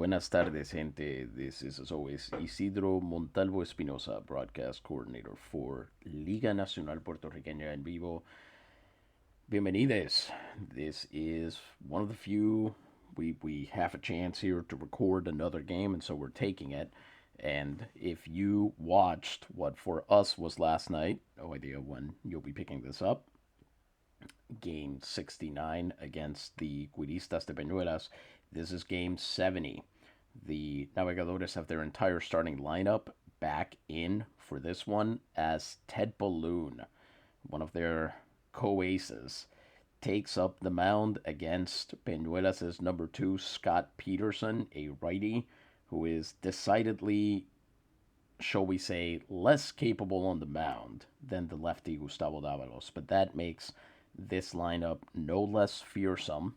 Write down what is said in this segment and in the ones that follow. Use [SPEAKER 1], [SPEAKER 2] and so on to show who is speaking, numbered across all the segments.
[SPEAKER 1] Buenas tardes, gente. This is, as always, Isidro Montalvo Espinosa, broadcast coordinator for Liga Nacional Puertorriqueña en Vivo. Bienvenidos. This is one of the few we have a chance here to record another game, and so we're taking it. And if you watched what for us was last night, no idea when you'll be picking this up, game 69 against the Güiristas de Peñuelas. This is game 70. The Navegadores have their entire starting lineup back in for this one as Ted Balloon, one of their co-aces, takes up the mound against Peñuelas' number two, Scott Peterson, a righty who is decidedly, shall we say, less capable on the mound than the lefty Gustavo Davalos. But that makes this lineup no less fearsome.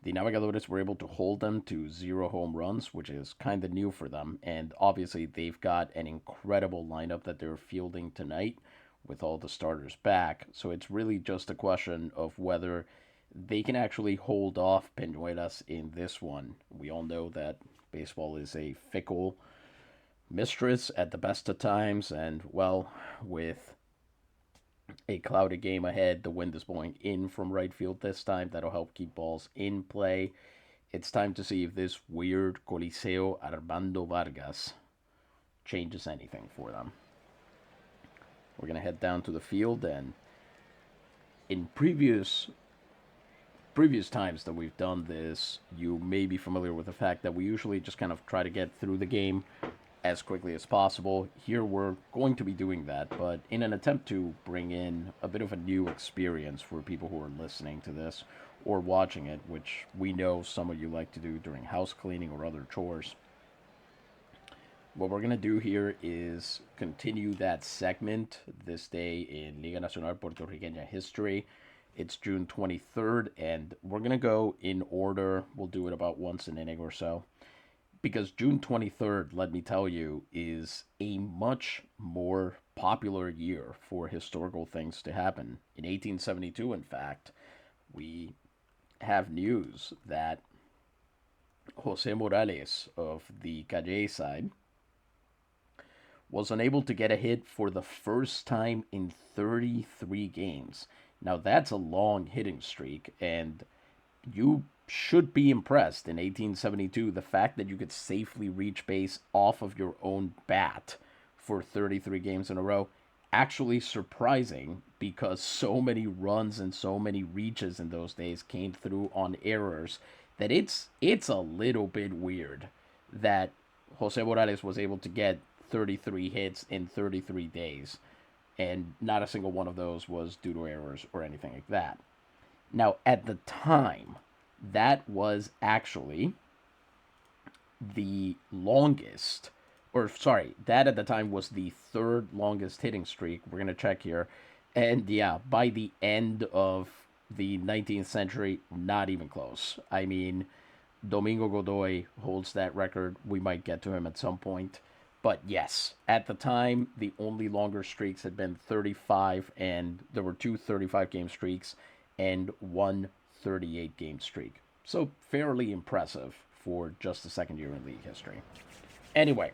[SPEAKER 1] The Navegadores were able to hold them to 0 home runs, which is kind of new for them. And obviously, they've got an incredible lineup that they're fielding tonight with all the starters back. So it's really just a question of whether they can actually hold off Peñuelas in this one. We all know that baseball is a fickle mistress at the best of times. And, well, with a cloudy game ahead. The wind is blowing in from right field this time. That'll help keep balls in play. It's time to see if this weird Coliseo Armando Vargas changes anything for them. We're going to head down to the field, and in previous times that we've done this, you may be familiar with the fact that we usually just kind of try to get through the game as quickly as possible. Here we're going to be doing that, but in an attempt to bring in a bit of a new experience for people who are listening to this or watching it, which we know some of you like to do during house cleaning or other chores. What we're going to do here is continue that segment this day in Liga Nacional Puertorriqueña history. It's June 23rd, and we're going to go in order. We'll do it about once an inning or so. Because June 23rd, let me tell you, is a much more popular year for historical things to happen. In 1872, in fact, we have news that Jose Morales of the Calle side was unable to get a hit for the first time in 33 games. Now, that's a long hitting streak, and you should be impressed in 1872 the fact that you could safely reach base off of your own bat for 33 games in a row. Actually surprising, because so many runs and so many reaches in those days came through on errors that it's a little bit weird that Jose Morales was able to get 33 hits in 33 days, and not a single one of those was due to errors or anything like that. Now, at the time, that was actually the longest, or sorry, that at the time was the third longest hitting streak. We're going to check here. And yeah, by the end of the 19th century, not even close. I mean, Domingo Godoy holds that record. We might get to him at some point. But yes, at the time, the only longer streaks had been 35, and there were two 35-game streaks and one 38-game streak. So fairly impressive for just the second year in league history. Anyway,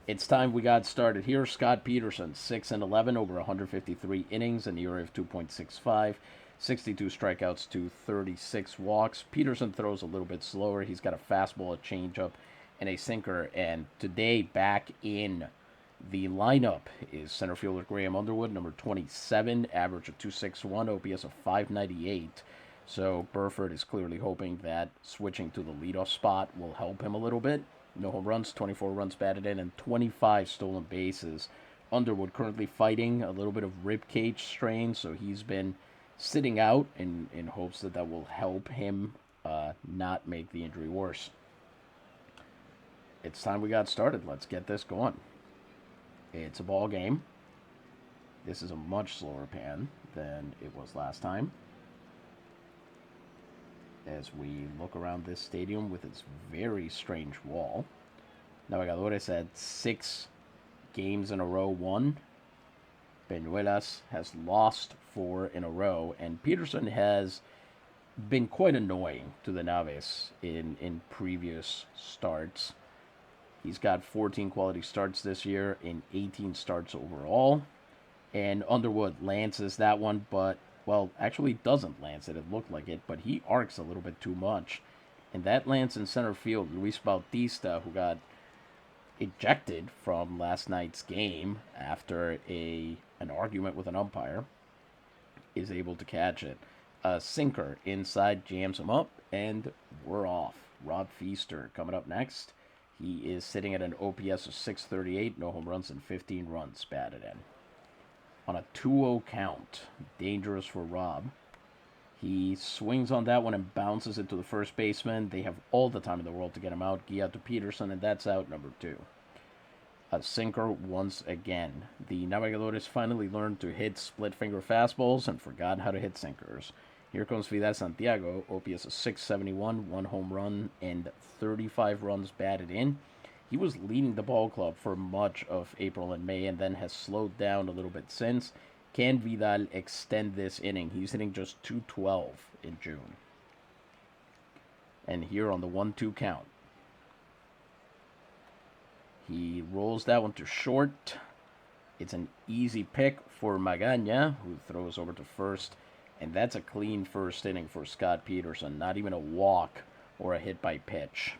[SPEAKER 1] it's time we got started here. Scott Peterson, 6-11 over 153 innings, an ERA of 2.65, 62 strikeouts to 36 walks. Peterson throws a little bit slower. He's got a fastball, a changeup, and a sinker. And today, back in the lineup is center fielder Graham Underwood, number 27, average of 261, OPS of 598. So Burford is clearly hoping that switching to the leadoff spot will help him a little bit. No home runs, 24 runs batted in, and 25 stolen bases. Underwood currently fighting a little bit of ribcage strain, so he's been sitting out in hopes that will help him not make the injury worse. It's time we got started. Let's get this going. It's a ball game. This is a much slower pan than it was last time. As we look around this stadium with its very strange wall. Navegadores had 6 games in a row won. Peñuelas has lost 4 in a row. And Peterson has been quite annoying to the Naves in previous starts. He's got 14 quality starts this year in 18 starts overall. And Underwood lances that one, but, well, actually doesn't lance it. It looked like it, but he arcs a little bit too much. And that lands in center field. Luis Bautista, who got ejected from last night's game after an argument with an umpire, is able to catch it. A sinker inside jams him up, and we're off. Rob Feaster coming up next. He is sitting at an OPS of 638, no home runs, and 15 runs batted in. On a 2-0 count, dangerous for Rob. He swings on that one and bounces it to the first baseman. They have all the time in the world to get him out. Guy out to Peterson, and that's out number 2. A sinker once again. The Navegadores finally learned to hit split-finger fastballs and forgot how to hit sinkers. Here comes Vidal Santiago, OPS of 671, 1 home run, and 35 runs batted in. He was leading the ball club for much of April and May and then has slowed down a little bit since. Can Vidal extend this inning? He's hitting just 212 in June. And here on the 1-2 count, he rolls that one to short. It's an easy pick for Magaña, who throws over to first. And that's a clean first inning for Scott Peterson. Not even a walk or a hit by pitch.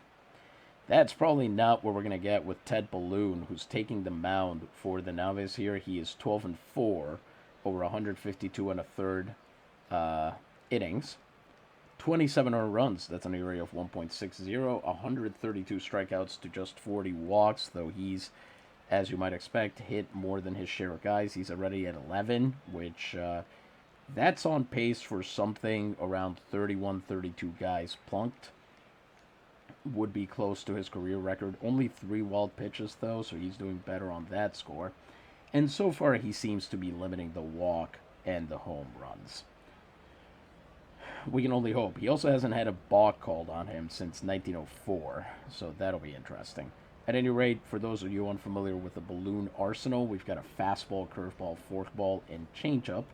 [SPEAKER 1] That's probably not what we're going to get with Ted Balloon, who's taking the mound for the Naves here. He is 12-4 over 152 and a third innings. 27 earned runs. That's an ERA of 1.60. 132 strikeouts to just 40 walks, though he's, as you might expect, hit more than his share of guys. He's already at 11, which that's on pace for something around 31, 32 guys plunked. Would be close to his career record. Only 3 wild pitches, though, so he's doing better on that score. And so far, he seems to be limiting the walk and the home runs. We can only hope. He also hasn't had a balk called on him since 1904, so that'll be interesting. At any rate, for those of you unfamiliar with the Balloon arsenal, we've got a fastball, curveball, forkball, and changeup.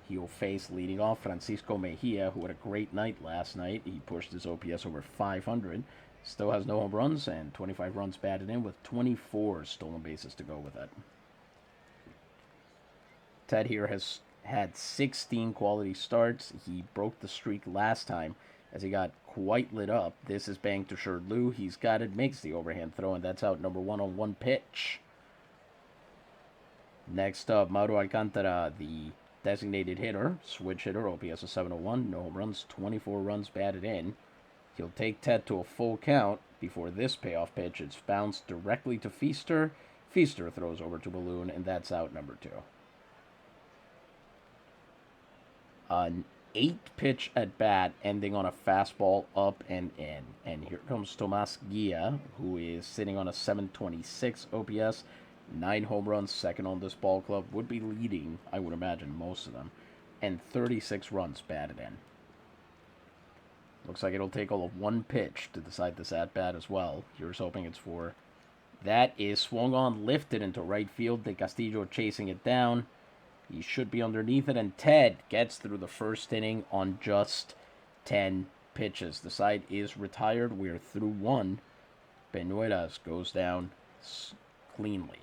[SPEAKER 1] He'll face, leading off, Francisco Mejia, who had a great night last night. He pushed his OPS over 500. Still has no home runs and 25 runs batted in with 24 stolen bases to go with it. Ted here has had 16 quality starts. He broke the streak last time as he got quite lit up. This is banged to Shirley. He's got it, makes the overhand throw, and that's out number 1 on 1 pitch. Next up, Mauro Alcantara, the designated hitter, switch hitter, OPS of 701, no home runs, 24 runs batted in. He'll take Ted to a full count before this payoff pitch. It's bounced directly to Feaster. Feaster throws over to Balloon, and that's out number 2. An 8-pitch at bat, ending on a fastball up and in. And here comes Tomas Guia, who is sitting on a 726 OPS, 9 home runs, second on this ball club. Would be leading, I would imagine, most of them, and 36 runs batted in. Looks like it'll take all of 1 pitch to decide this at bat as well. Here's hoping it's for. That is swung on, lifted into right field. De Castillo chasing it down. He should be underneath it, and Ted gets through the first inning on just 10 pitches. The side is retired. We're through 1. Peñuelas goes down cleanly.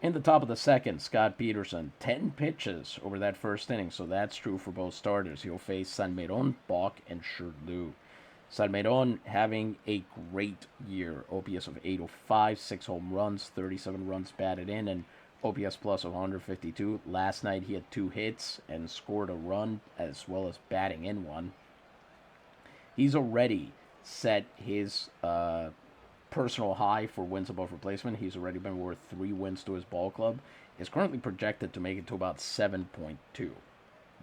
[SPEAKER 1] In the top of the second, Scott Peterson, 10 pitches over that first inning, so that's true for both starters. He'll face Salmeron, Bach, and Shirley. Salmeron having a great year. OPS of 805, 6 home runs, 37 runs batted in, and OPS plus of 152. Last night he had 2 hits and scored a run as well as batting in one. He's already set his personal high for wins above replacement. He's already been worth 3 wins to his ball club. Is currently projected to make it to about 7.2.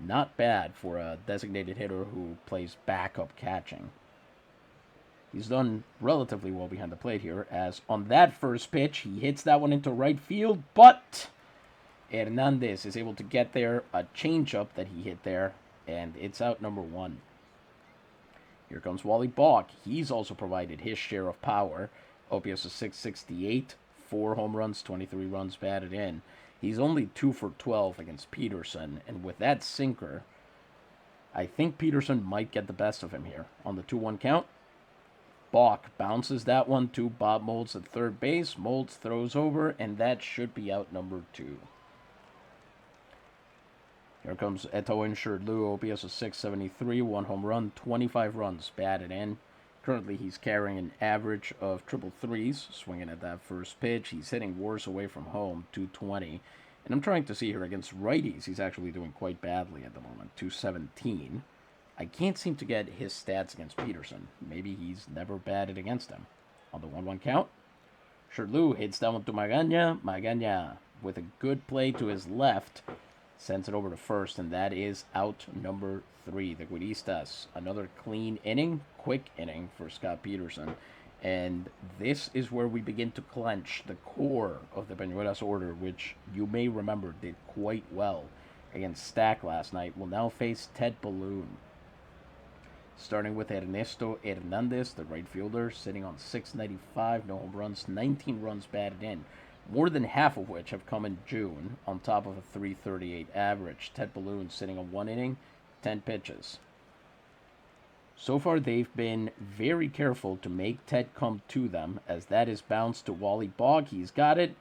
[SPEAKER 1] Not bad for a designated hitter who plays backup catching. He's done relatively well behind the plate here, as on that first pitch, he hits that one into right field, but Hernandez is able to get there, a changeup that he hit there, and it's out number 1. Here comes Wally Bach. He's also provided his share of power. OPS of 668, 4 home runs, 23 runs batted in. He's only 2 for 12 against Peterson, and with that sinker, I think Peterson might get the best of him here. On the 2-1 count, Balk bounces that one to Bob Moulds at third base. Moulds throws over, and that should be out number 2. Here comes Eto Sherdlu, OPS of 673, 1 home run, 25 runs batted in. Currently, he's carrying an average of triple threes, swinging at that first pitch. He's hitting worse away from home, 220. And I'm trying to see here against righties, he's actually doing quite badly at the moment, 217. I can't seem to get his stats against Peterson. Maybe he's never batted against him. On the 1-1 count, Sherdlu hits that one to Magana. Magana, with a good play to his left, sends it over to first, and that is out number 3. The Güiristas, another clean inning, quick inning for Scott Peterson. And this is where we begin to clench the core of the Peñuelas order, which you may remember did quite well against Stack last night. Will now face Ted Balloon. Starting with Ernesto Hernandez, the right fielder, sitting on 695, no home runs, 19 runs batted in, more than half of which have come in June, on top of a 338 average. Ted Balloon sitting on 1 inning, 10 pitches. So far, they've been very careful to make Ted come to them, as that is bounced to Wally Bogg. He's got it,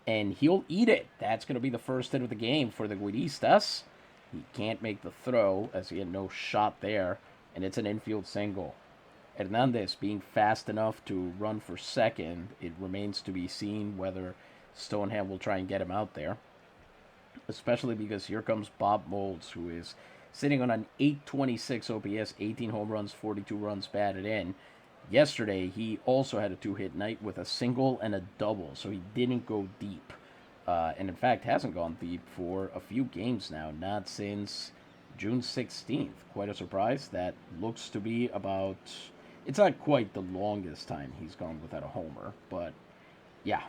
[SPEAKER 1] and he'll eat it. That's going to be the first hit of the game for the Güiristas. He can't make the throw, as he had no shot there, and it's an infield single. Hernandez being fast enough to run for second. It remains to be seen whether Stoneham will try and get him out there, especially because here comes Bob Moulds, who is sitting on an 826 OPS, 18 home runs, 42 runs batted in. Yesterday, he also had a 2-hit night with a single and a double, so he didn't go deep. And in fact, hasn't gone deep for a few games now, not since June 16th. Quite a surprise. That looks to be about... It's not quite the longest time he's gone without a homer, but yeah.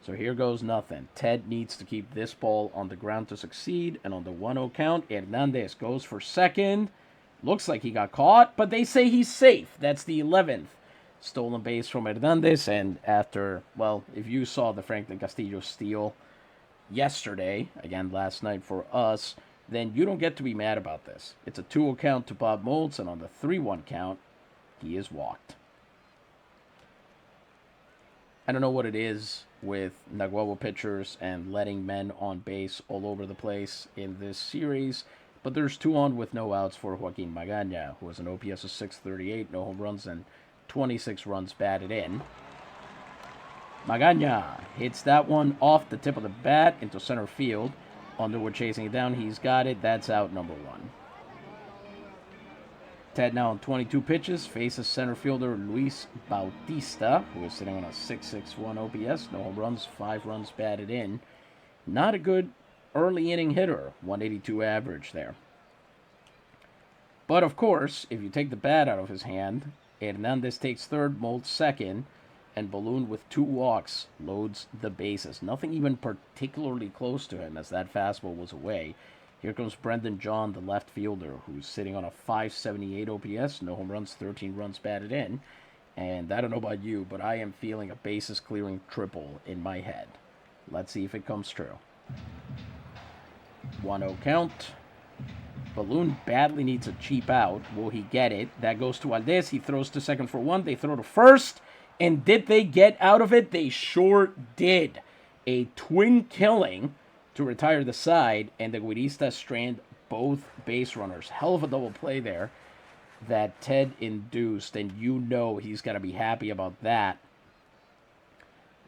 [SPEAKER 1] So here goes nothing. Ted needs to keep this ball on the ground to succeed, and on the 1-0 count, Hernandez goes for second. Looks like he got caught, but they say he's safe. That's the 11th stolen base from Hernandez, and after, well, if you saw the Franklin Castillo steal yesterday, again last night for us, then you don't get to be mad about this. It's a 2-0 count to Bob Moulds, and on the 3-1 count, he is walked. I don't know what it is with Naguabo pitchers and letting men on base all over the place in this series, but there's 2 on with no outs for Joaquin Magana, who has an OPS of 638, no home runs, and 26 runs batted in. Magana hits that one off the tip of the bat into center field. Underwood chasing it down. He's got it. That's out number 1. Ted now on 22 pitches faces center fielder Luis Bautista, who is sitting on a 661 OPS. No home runs, 5 runs batted in. Not a good early inning hitter. 182 average there. But of course, if you take the bat out of his hand, Hernandez takes third, Moulds second, and Balloon with 2 walks loads the bases. Nothing even particularly close to him, as that fastball was away. Here comes Brendan John, the left fielder, who's sitting on a 578 OPS, no home runs, 13 runs batted in. And I don't know about you, but I am feeling a bases clearing triple in my head. Let's see if it comes true. 1-0 count. Balloon badly needs a cheap out. Will he get it? That goes to Valdez. He throws to second for 1. They throw to first. And did they get out of it? They sure did. A twin killing to retire the side, and the Güiristas strand both base runners. Hell of a double play there that Ted induced, and you know he's got to be happy about that.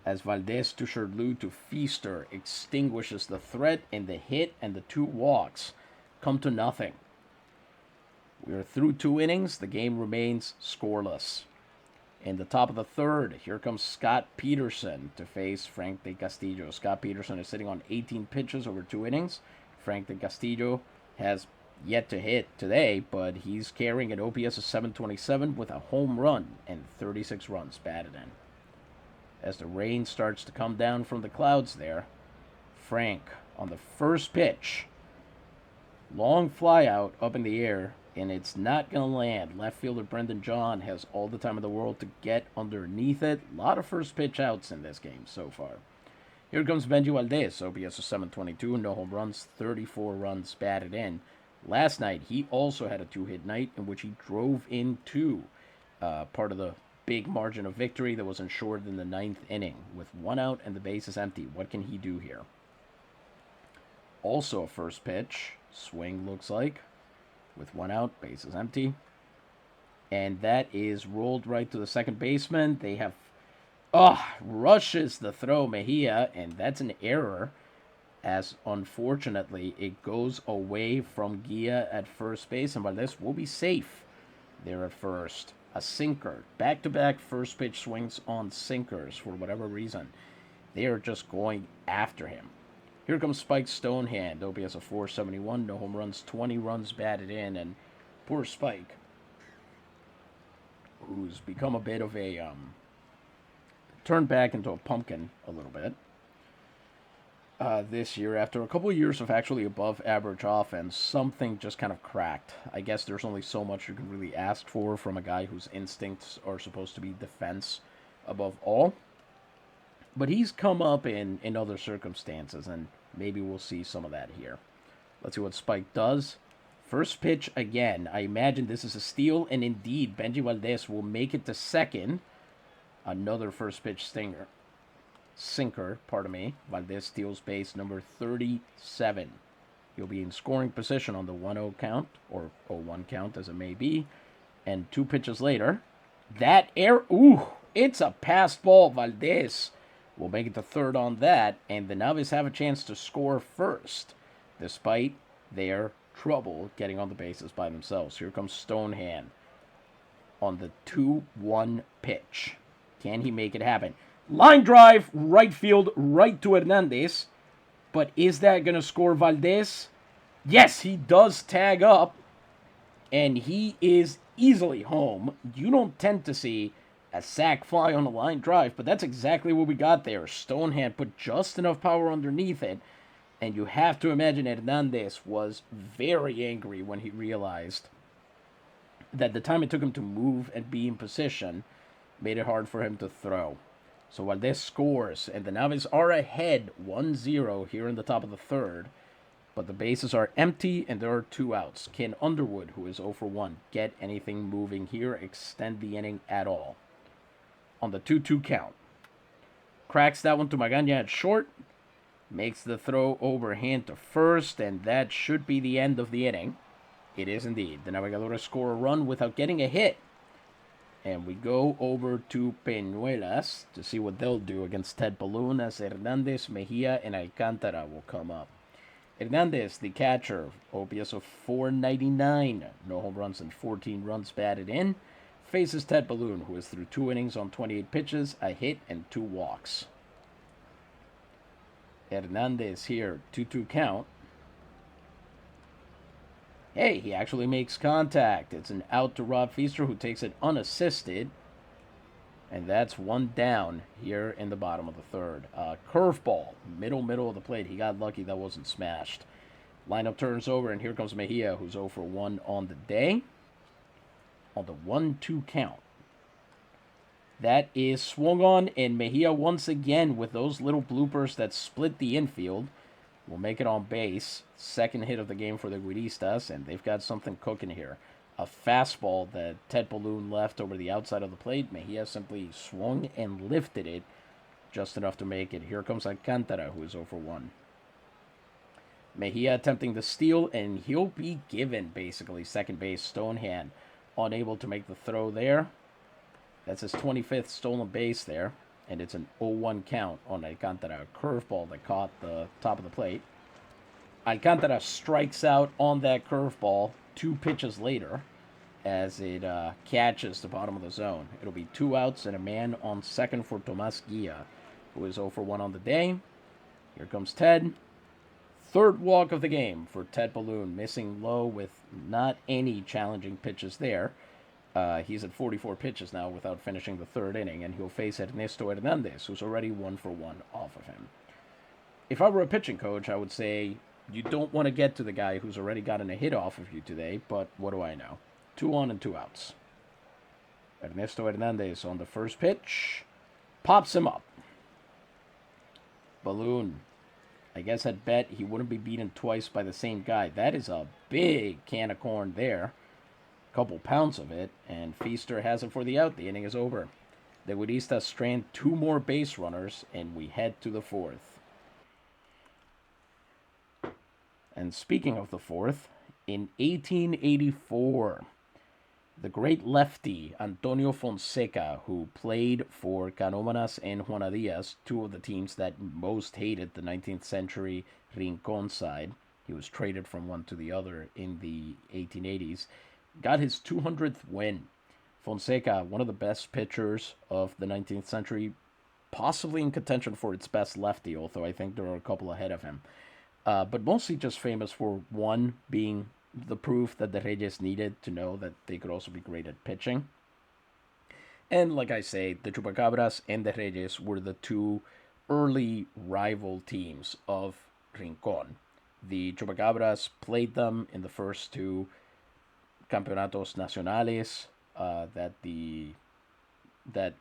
[SPEAKER 1] As Valdez to Sherdlu to Feaster extinguishes the threat, and the hit and the 2 walks come to nothing. We are through 2 innings. The game remains scoreless. In the top of the third, here comes Scott Peterson to face Frank de Castillo. Scott Peterson is sitting on 18 pitches over 2 innings. Frank de Castillo has yet to hit today, but he's carrying an OPS of 727 with a home run and 36 runs batted in. As the rain starts to come down from the clouds there, Frank on the first pitch, long fly out up in the air, and it's not going to land. Left fielder Brendan John has all the time in the world to get underneath it. A lot of first pitch outs in this game so far. Here comes Benji Valdez, OPS of 722, no home runs, 34 runs batted in. Last night, he also had a two-hit night in which he drove into part of the big margin of victory that was ensured in the ninth inning with one out and the bases empty. What can he do here? Also a first pitch. Swing looks like. With one out, bases empty. And that is rolled right to the second baseman. They have... rushes the throw, Mejia, and that's an error, as unfortunately it goes away from Gia at first base, and Valdez will be safe there at first. A sinker. Back-to-back first pitch swings on sinkers for whatever reason. They are just going after him. Here comes Spike Stonehand. OPS of 471, no home runs, 20 runs batted in, and poor Spike, who's become a bit of a turned back into a pumpkin a little bit this year. After a couple of years of actually above average offense, something just kind of cracked. I guess there's only so much you can really ask for from a guy whose instincts are supposed to be defense above all. But he's come up in other circumstances, and maybe we'll see some of that here. Let's see what Spike does. First pitch again. I imagine this is a steal, and indeed, Benji Valdez will make it to second. Another first pitch sinker, pardon me. Valdez steals base number 37. He'll be in scoring position on the 1-0 count, or 0-1 count as it may be. And two pitches later, that air, it's a passed ball. Valdez will make it to third on that, and the Navis have a chance to score first, despite their trouble getting on the bases by themselves. Here comes Stonehand on the 2-1 pitch. Can he make it happen? Line drive, right field, right to Hernandez. But is that going to score Valdez? Yes, he does tag up, and he is easily home. You don't tend to see a sac fly on a line drive, but that's exactly what we got there. Stonehand put just enough power underneath it, and you have to imagine Hernandez was very angry when he realized that the time it took him to move and be in position made it hard for him to throw. So Valdez scores, and the Navis are ahead 1-0 here in the top of the third, but the bases are empty and there are two outs. Can Underwood, who is 0 for 1, get anything moving here, extend the inning at all? On the 2-2 count. Cracks that one to Magaña at short. Makes the throw overhand to first, and that should be the end of the inning. It is indeed. The Navegadores score a run without getting a hit. And we go over to Peñuelas to see what they'll do against Ted Balloon, as Hernandez, Mejia, and Alcantara will come up. Hernandez, the catcher, OPS of 499. No home runs and 14 runs batted in. Faces Ted Balloon, who is through 2 innings on 28 pitches, a hit, and 2 walks. Hernandez here, 2-2 count. Hey, he actually makes contact. It's an out to Rob Feaster, who takes it unassisted. And that's one down here in the bottom of the third. Curveball, middle of the plate. He got lucky that wasn't smashed. Lineup turns over, and here comes Mejia, who's 0 for 1 on the day. On the 1-2 count. That is swung on, and Mejia once again with those little bloopers that split the infield will make it on base. Second hit of the game for the Güiristas, and they've got something cooking here. A fastball that Ted Balloon left over the outside of the plate. Mejia simply swung and lifted it just enough to make it. Here comes Alcantara, who is 0 for 1. Mejia attempting the steal, and he'll be given basically second base. Stonehand unable to make the throw there. That's his 25th stolen base there. And it's an 0-1 count on Alcantara. A curveball that caught the top of the plate. Alcantara strikes out on that curveball 2 pitches later as it catches the bottom of the zone. It'll be 2 outs and a man on second for Tomas Gia, who is 0 for 1 on the day. Here comes Ted. Third walk of the game for Ted Balloon, missing low with not any challenging pitches there. He's at 44 pitches now without finishing the third inning, and he'll face Ernesto Hernandez, who's already 1 for 1 off of him. If I were a pitching coach, I would say you don't want to get to the guy who's already gotten a hit off of you today, but what do I know? 2 on and 2 outs. Ernesto Hernandez on the first pitch. Pops him up. Balloon I guess I'd bet he wouldn't be beaten twice by the same guy. That is a big can of corn there. Couple pounds of it, and Feaster has it for the out. The inning is over. The Güiristas strand 2 more base runners, and we head to the 4th. And speaking of the 4th, in 1884, the great lefty Antonio Fonseca, who played for Canómanas and Juana Diaz, 2 of the teams that most hated the 19th century Rincon side. He was traded from one to the other in the 1880s. Got his 200th win. Fonseca, one of the best pitchers of the 19th century, possibly in contention for its best lefty, although I think there are a couple ahead of him. But mostly just famous for, one, being the proof that the Reyes needed to know that they could also be great at pitching. And like I say, the Chupacabras and the Reyes were the 2 early rival teams of Rincon. The Chupacabras played them in the first 2 Campeonatos Nacionales that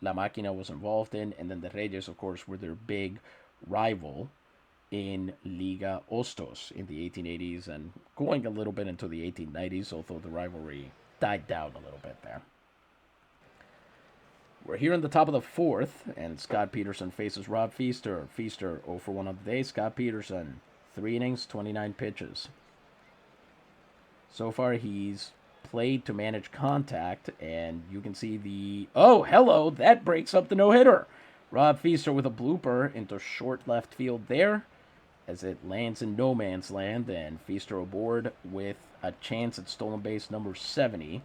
[SPEAKER 1] La Máquina was involved in, and then the Reyes, of course, were their big rival in Liga Ostos in the 1880s and going a little bit into the 1890s, although the rivalry died down a little bit there. We're here in the top of the 4th, and Scott Peterson faces Rob Feaster. Feaster 0 for 1 on the day. Scott Peterson, 3 innings, 29 pitches. So far, he's played to manage contact, and you can see the... Oh, hello! That breaks up the no-hitter. Rob Feaster with a blooper into short left field there as it lands in no man's land, and Feaster aboard with a chance at stolen base number 70.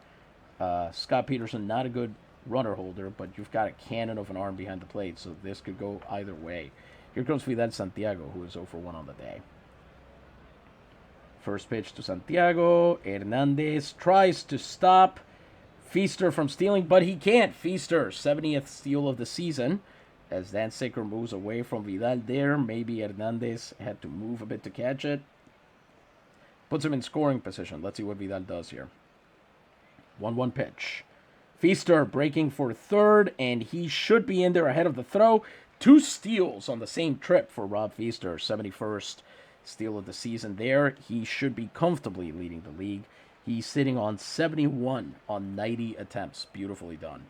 [SPEAKER 1] Scott Peterson, not a good runner holder, but you've got a cannon of an arm behind the plate, so this could go either way. Here comes Vidal Santiago, who is 0 for 1 on the day. First pitch to Santiago. Hernandez tries to stop Feaster from stealing, but he can't. Feaster, 70th steal of the season. As Dan Sicker moves away from Vidal there, maybe Hernandez had to move a bit to catch it. Puts him in scoring position. Let's see what Vidal does here. 1-1 pitch. Feaster breaking for third, and he should be in there ahead of the throw. 2 steals on the same trip for Rob Feaster. 71st steal of the season there. He should be comfortably leading the league. He's sitting on 71 on 90 attempts. Beautifully done.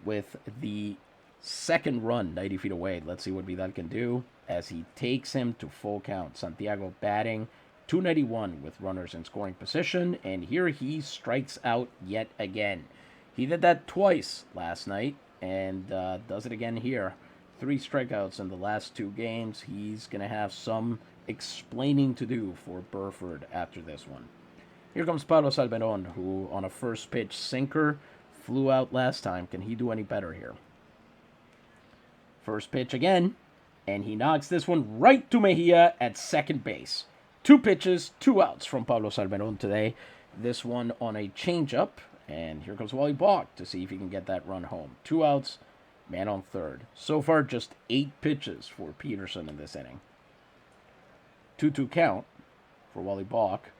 [SPEAKER 1] With the second run 90 feet away, let's see what Vidal can do as he takes him to full count. Santiago batting 291 with runners in scoring position, and here he strikes out yet again. He did that twice last night and does it again here. 3 strikeouts in the last 2 games. He's going to have some explaining to do for Burford after this one. Here comes Pablo Salmeron, who on a first pitch sinker flew out last time. Can he do any better here? First pitch again, and he knocks this one right to Mejia at second base. 2 pitches, 2 outs from Pablo Salmeron today. This one on a changeup, and here comes Wally Balk to see if he can get that run home. 2 outs, man on third. So far, just 8 pitches for Peterson in this inning. 2-2 count for Wally Balk,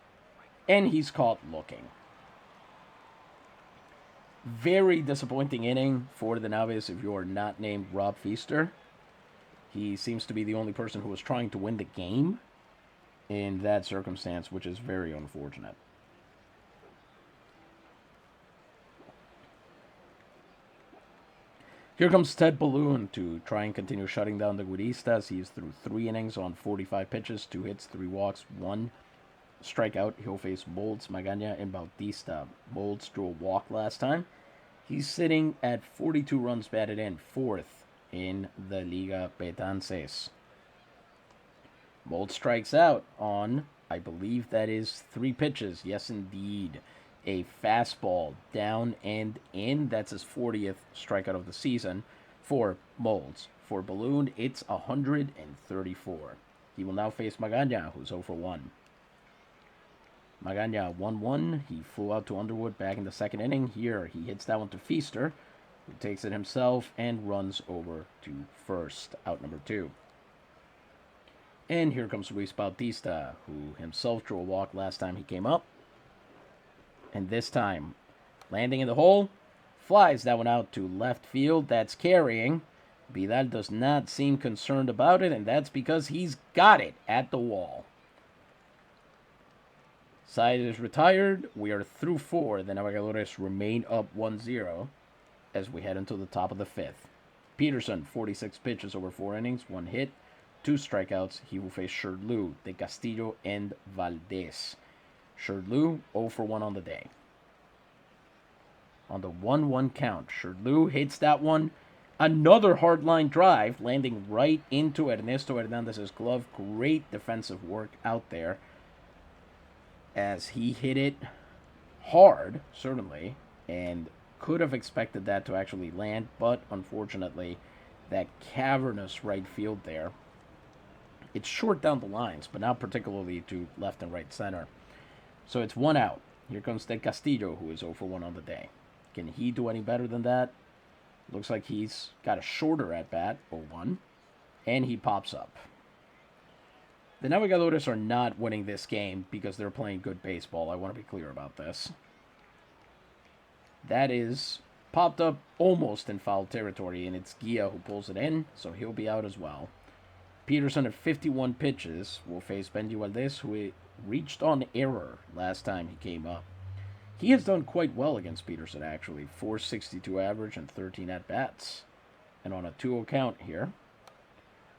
[SPEAKER 1] and he's caught looking. Very disappointing inning for the Naves if you're not named Rob Feaster. He seems to be the only person who was trying to win the game in that circumstance, which is very unfortunate. Here comes Ted Balloon to try and continue shutting down the Güiristas. He's through 3 innings on 45 pitches, 2 hits, 3 walks, 1 strikeout. He'll face Molds, Magaña, and Bautista. Molds drew a walk last time. He's sitting at 42 runs batted in, 4th in the Liga Betances. Molds strikes out on, I believe that is 3 pitches. Yes, indeed. A fastball down and in. That's his 40th strikeout of the season for Molds. For Balloon, it's 134. He will now face Magaña, who's 0 for 1. Magaña 1-1. He flew out to Underwood back in the second inning. Here, he hits that one to Feaster, who takes it himself and runs over to first, out number 2. And here comes Luis Bautista, who himself drew a walk last time he came up. And this time, landing in the hole, flies that one out to left field. That's carrying. Vidal does not seem concerned about it, and that's because he's got it at the wall. Side is retired. We are through 4. The Navegadores remain up 1-0 as we head into the top of the 5th. Peterson, 46 pitches over 4 innings, 1 hit, 2 strikeouts. He will face Sherdlu, De Castillo, and Valdez. Sherdlu, 0 for 1 on the day. On the 1-1 count, Sherdlu hits that one. Another hardline drive, landing right into Ernesto Hernandez's glove. Great defensive work out there as he hit it hard, certainly, and could have expected that to actually land, but unfortunately, that cavernous right field there, it's short down the lines, but not particularly to left and right center. So it's 1 out. Here comes Del Castillo, who is 0 for 1 on the day. Can he do any better than that? Looks like he's got a shorter at bat, 0-1, and he pops up. The Navegadores are not winning this game because they're playing good baseball. I want to be clear about this. That is popped up almost in foul territory, and it's Gia who pulls it in, so he'll be out as well. Peterson at 51 pitches will face Benji Valdez, who reached on error last time he came up. He has done quite well against Peterson, actually. 462 average and 13 at-bats. And on a 2-0 count here,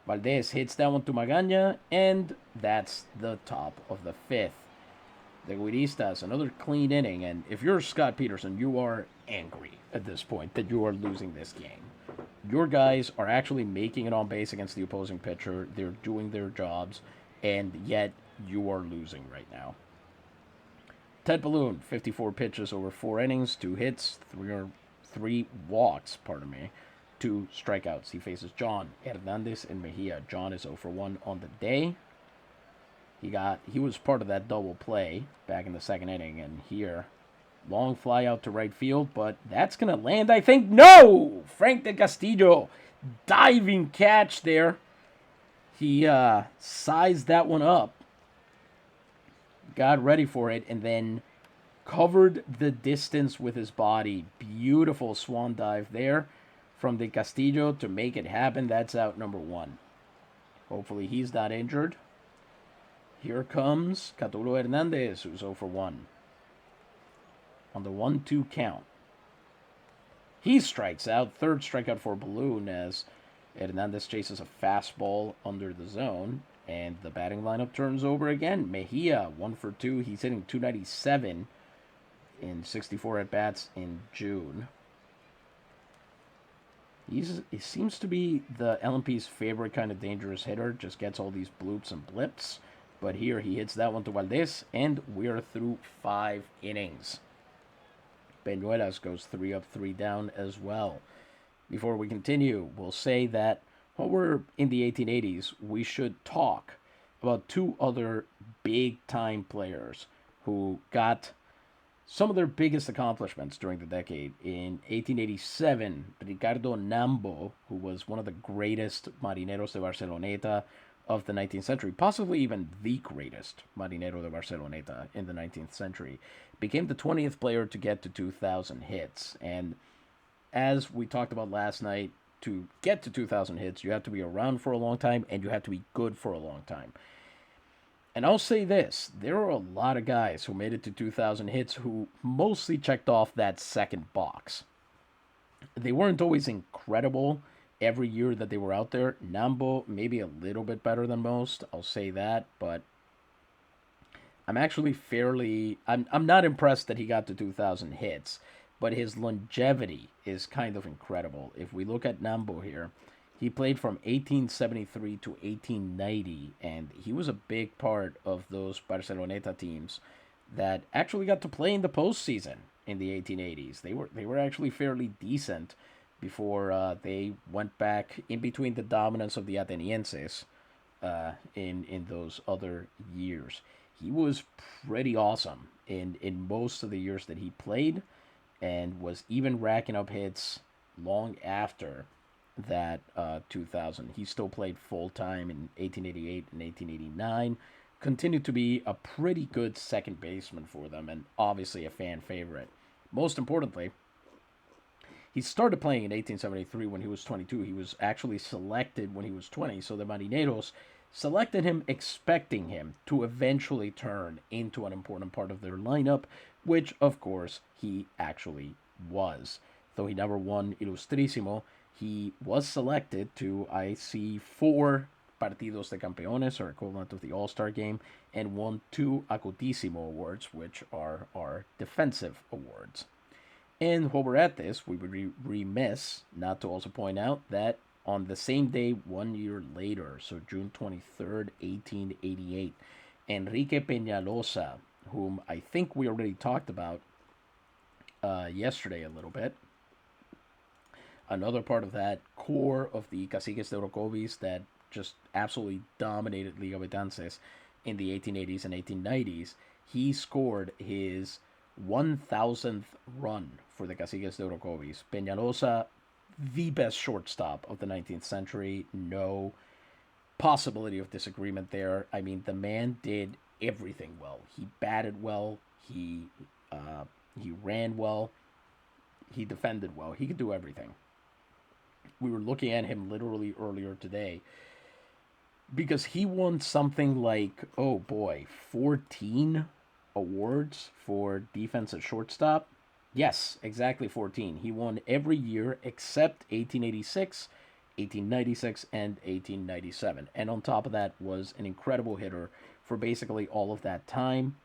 [SPEAKER 1] Valdez hits that one to Magaña, and that's the top of the 5th. The Güiristas, another clean inning, and if you're Scott Peterson, you are angry at this point that you are losing this game. Your guys are actually making it on base against the opposing pitcher. They're doing their jobs, and yet you are losing right now. Ted Balloon, 54 pitches over 4 innings, 2 hits, 3 walks, 2 strikeouts. He faces John, Hernandez, and Mejia. John is 0 for 1 on the day. He was part of that double play back in the 2nd inning, and here, long fly out to right field, but that's going to land, I think. No! Frank De Castillo, diving catch there. He sized that one up, got ready for it, and then covered the distance with his body. Beautiful swan dive there from De Castillo to make it happen. That's out number 1. Hopefully he's not injured. Here comes Catulo Hernandez, who's 0 for 1. On the 1-2 count, he strikes out. 3rd strikeout for Balloon as Hernandez chases a fastball under the zone. And the batting lineup turns over again. Mejia, 1 for 2. He's hitting .297 in 64 at-bats in June. He seems to be the LMP's favorite kind of dangerous hitter. Just gets all these bloops and blips. But here he hits that one to Valdez, and we're through 5 innings. Peñuelas goes 3 up, 3 down as well. Before we continue, we'll say that while we're in the 1880s, we should talk about 2 other big-time players who got some of their biggest accomplishments during the decade. In 1887, Ricardo Nambo, who was one of the greatest marineros de Barceloneta of the 19th century, possibly even the greatest marinero de Barceloneta in the 19th century, became the 20th player to get to 2,000 hits. And as we talked about last night, to get to 2,000 hits, you have to be around for a long time, and you have to be good for a long time. And I'll say this, there are a lot of guys who made it to 2,000 hits who mostly checked off that second box. They weren't always incredible every year that they were out there. Nambo, maybe a little bit better than most, I'll say that, but I'm actually I'm not impressed that he got to 2,000 hits, but his longevity is kind of incredible. If we look at Nambo here, he played from 1873 to 1890, and he was a big part of those Barceloneta teams that actually got to play in the postseason in the 1880s. They were actually fairly decent before they went back in between the dominance of the Atenienses in those other years. He was pretty awesome in most of the years that he played, and was even racking up hits long after that 2000. He still played full-time in 1888 and 1889, continued to be a pretty good second baseman for them, and obviously a fan favorite. Most importantly, He started playing in 1873 when he was 22. He was actually selected when he was 20. So the Marineros selected him expecting him to eventually turn into an important part of their lineup, which, of course, he actually was. Though he never won Ilustrísimo, he was selected to, I see, 4 Partidos de Campeones, or equivalent of the All-Star game, and won 2 Acutissimo awards, which are our defensive awards. And while we're at this, we would be remiss not to also point out that on the same day, 1 year later, so June 23rd, 1888, Enrique Peñalosa, whom I think we already talked about yesterday a little bit, another part of that core of the Caciques de Orocovis that just absolutely dominated Liga Betances in the 1880s and 1890s, he scored his 1,000th run for the Caciques de Orocovis. Peñalosa, the best shortstop of the 19th century. No possibility of disagreement there. I mean, the man did everything well. He batted well. He ran well. He defended well. He could do everything. We were looking at him literally earlier today because he won something like, 14 awards for defensive shortstop. Yes, exactly 14. He won every year except 1886, 1896, and 1897. And on top of that was an incredible hitter for basically all of that time.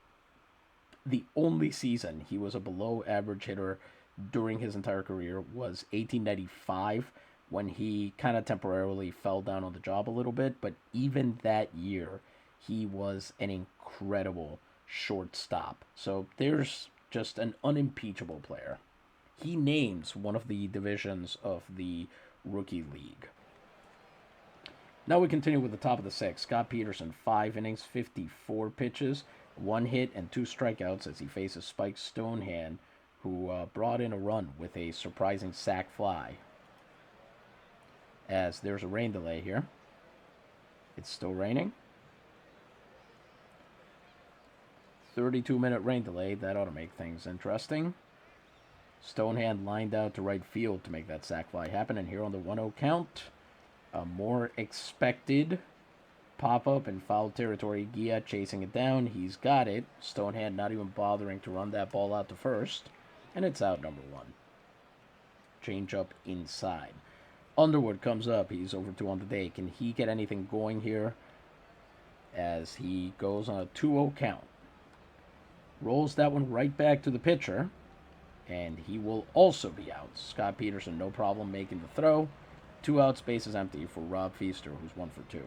[SPEAKER 1] The only season he was a below average hitter during his entire career was 1895, when he kind of temporarily fell down on the job a little bit. But even that year, he was an incredible shortstop. So there's just an unimpeachable player. He names one of the divisions of the Rookie League. Now we continue with the top of the sixth. Scott Peterson, 5 innings, 54 pitches, 1 hit, and 2 strikeouts as he faces Spike Stonehand, who brought in a run with a surprising sac fly. As there's a rain delay here. It's still raining. 32-minute rain delay. That ought to make things interesting. Stonehand lined out to right field to make that sac fly happen. And here on the 1-0 count, a more expected pop-up in foul territory. Gia chasing it down. He's got it. Stonehand not even bothering to run that ball out to first. And it's out, number 1. Change up inside. Underwood comes up. He's over 2 on the day. Can he get anything going here as he goes on a 2-0 count? Rolls that one right back to the pitcher, and he will also be out. Scott Peterson, no problem making the throw. 2 outs, bases empty for Rob Feaster, who's 1 for 2.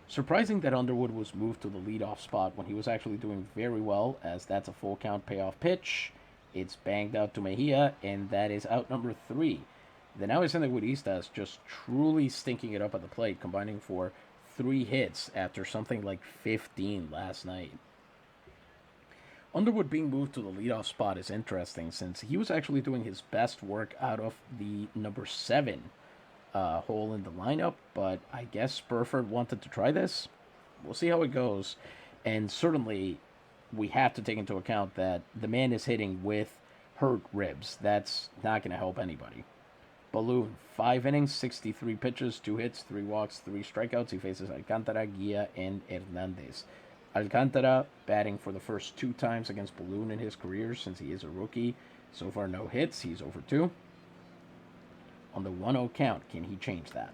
[SPEAKER 1] Surprising that Underwood was moved to the leadoff spot when he was actually doing very well, as that's a full count payoff pitch. It's banged out to Mejia, and that is out number 3. The now is in the Güiristas just truly stinking it up at the plate, combining for 3 hits after something like 15 last night. Underwood being moved to the leadoff spot is interesting, since he was actually doing his best work out of the number 7 hole in the lineup, but I guess Spurford wanted to try this. We'll see how it goes, and certainly we have to take into account that the man is hitting with hurt ribs. That's not going to help anybody. Balloon, 5 innings, 63 pitches, 2 hits, 3 walks, 3 strikeouts. He faces Alcantara, Gia, and Hernandez. Alcantara batting for the first 2 times against Balloon in his career since he is a rookie. So far, no hits. He's over 2. On the 1-0 count, can he change that?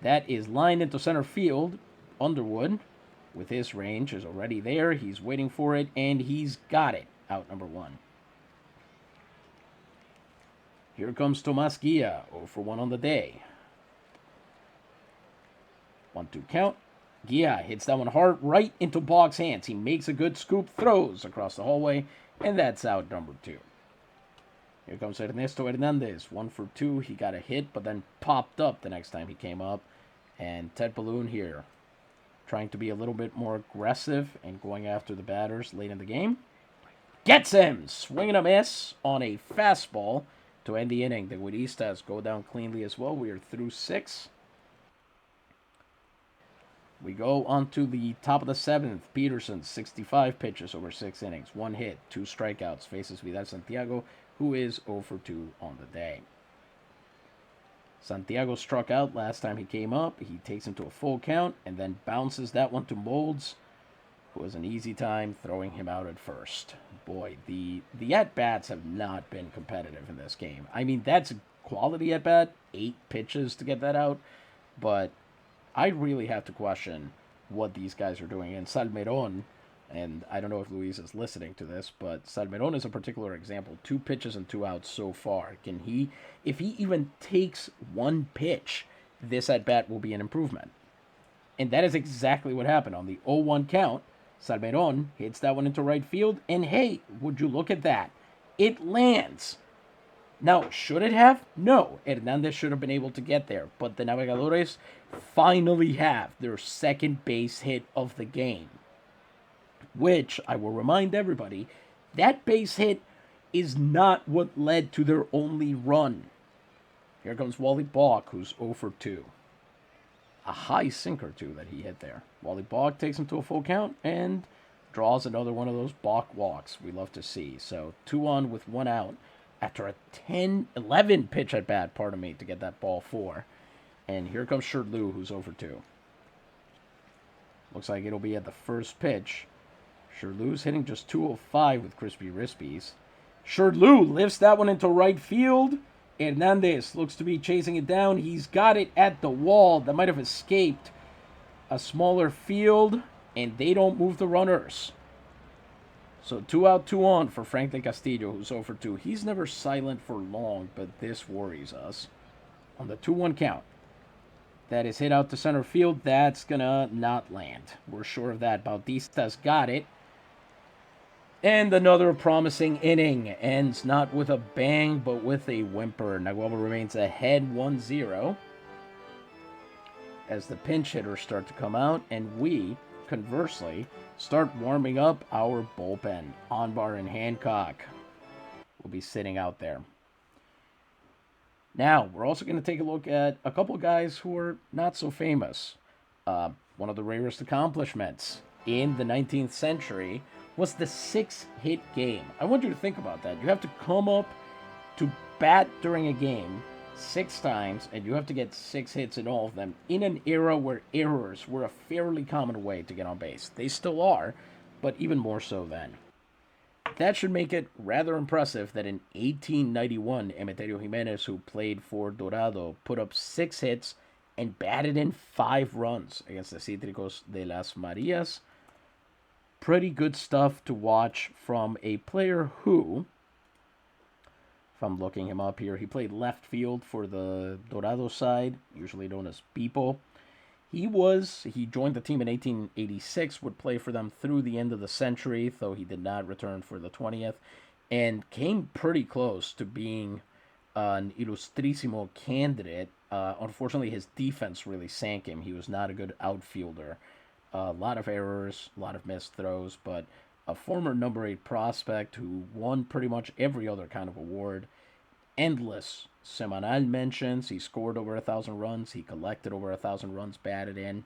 [SPEAKER 1] That is lined into center field. Underwood, with his range, is already there. He's waiting for it, and he's got it. Out number 1. Here comes Tomas Gia, 0 for 1 on the day. 1-2 count. Gia hits that one hard right into Boggs' hands. He makes a good scoop, throws across the hallway, and that's out number 2. Here comes Ernesto Hernandez, 1 for 2. He got a hit, but then popped up the next time he came up. And Ted Balloon here, trying to be a little bit more aggressive and going after the batters late in the game. Gets him! Swing and a miss on a fastball to end the inning. The Güiristas go down cleanly as well. We are through 6. We go on to the top of the seventh. Peterson, 65 pitches over 6 innings, 1 hit, 2 strikeouts. Faces Vidal Santiago, who is 0 for 2 on the day. Santiago struck out last time he came up. He takes him to a full count and then bounces that one to Molds, who has an easy time throwing him out at first. Boy, the at-bats have not been competitive in this game. I mean, that's a quality at-bat, 8 pitches to get that out, but I really have to question what these guys are doing. And Salmeron, and I don't know if Luis is listening to this, but Salmeron is a particular example. 2 pitches and 2 outs so far. Can he, if he even takes 1 pitch, this at-bat will be an improvement. And that is exactly what happened. On the 0-1 count, Salmeron hits that one into right field, and hey, would you look at that? It lands. Now, should it have? No. Hernandez should have been able to get there. But the Navegadores finally have their second base hit of the game. Which, I will remind everybody, that base hit is not what led to their only run. Here comes Wally Balk, who's 0 for 2. A high sinker, too, that he hit there. Wally Balk takes him to a full count and draws another one of those Balk walks we love to see. So 2 on with 1 out after a 11 pitch at bat, to get that ball 4. And here comes Sherdlu, who's 0 for 2. Looks like it'll be at the first pitch. Sherdlu's hitting just 205 with crispy rispies. Sherdlu lifts that one into right field. Hernandez looks to be chasing it down. He's got it at the wall. That might have escaped a smaller field, and they don't move the runners. So 2 out, 2 on for Franklin Castillo, who's 0 for 2. He's never silent for long, but this worries us. On the 2-1 count, that is hit out to center field. That's going to not land. We're sure of that. Bautista's got it. And another promising inning. Ends not with a bang, but with a whimper. Naguabo remains ahead 1-0 as the pinch hitters start to come out, and we, conversely, start warming up our bullpen. Onbar and Hancock will be sitting out there. Now, we're also going to take a look at a couple guys who are not so famous. One of the rarest accomplishments in the 19th century was the 6-hit game. I want you to think about that. You have to come up to bat during a game 6 times, and you have to get 6 hits in all of them in an era where errors were a fairly common way to get on base. They still are, but even more so then. That should make it rather impressive that in 1891, Emeterio Jimenez, who played for Dorado, put up 6 hits and batted in 5 runs against the Cítricos de las Marias. Pretty good stuff to watch from a player who, if I'm looking him up here, he played left field for the Dorado side, usually known as Pipo. He joined the team in 1886, would play for them through the end of the century, though he did not return for the 20th, and came pretty close to being an Ilustrísimo candidate. Unfortunately, his defense really sank him. He was not a good outfielder. A lot of errors, a lot of missed throws, but a former number 8 prospect who won pretty much every other kind of award. Endless semanal mentions. He scored over 1,000 runs. He collected over 1,000 runs batted in.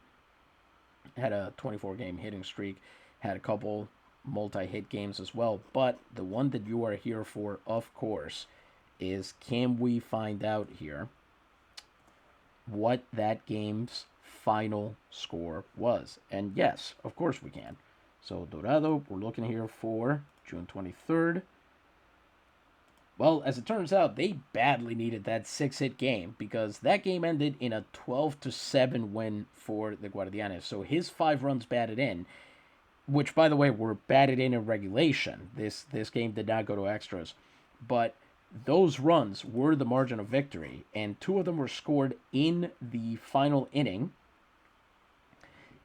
[SPEAKER 1] Had a 24-game hitting streak. Had a couple multi-hit games as well. But the one that you are here for, of course, is can we find out here what that game's final score was? And yes, of course we can. So Dorado, we're looking here for June 23rd. Well, as it turns out, they badly needed that 6-hit game because that game ended in a 12-7 win for the Guardianes. So his 5 runs batted in, which, by the way, were batted in regulation. This game did not go to extras. But those runs were the margin of victory, and 2 of them were scored in the final inning.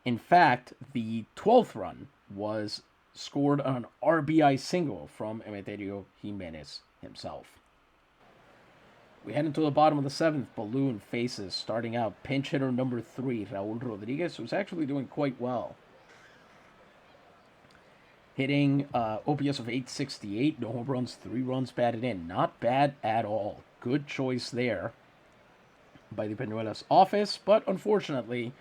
[SPEAKER 1] In fact, the 12th run was scored on an RBI single from Emeterio Jimenez himself. We head into the bottom of the 7th. Balloon faces, starting out, pinch hitter number 3, Raul Rodriguez, who's actually doing quite well. Hitting OPS of 868, no home runs, 3 runs batted in. Not bad at all. Good choice there by the Peñuelas office, but unfortunately,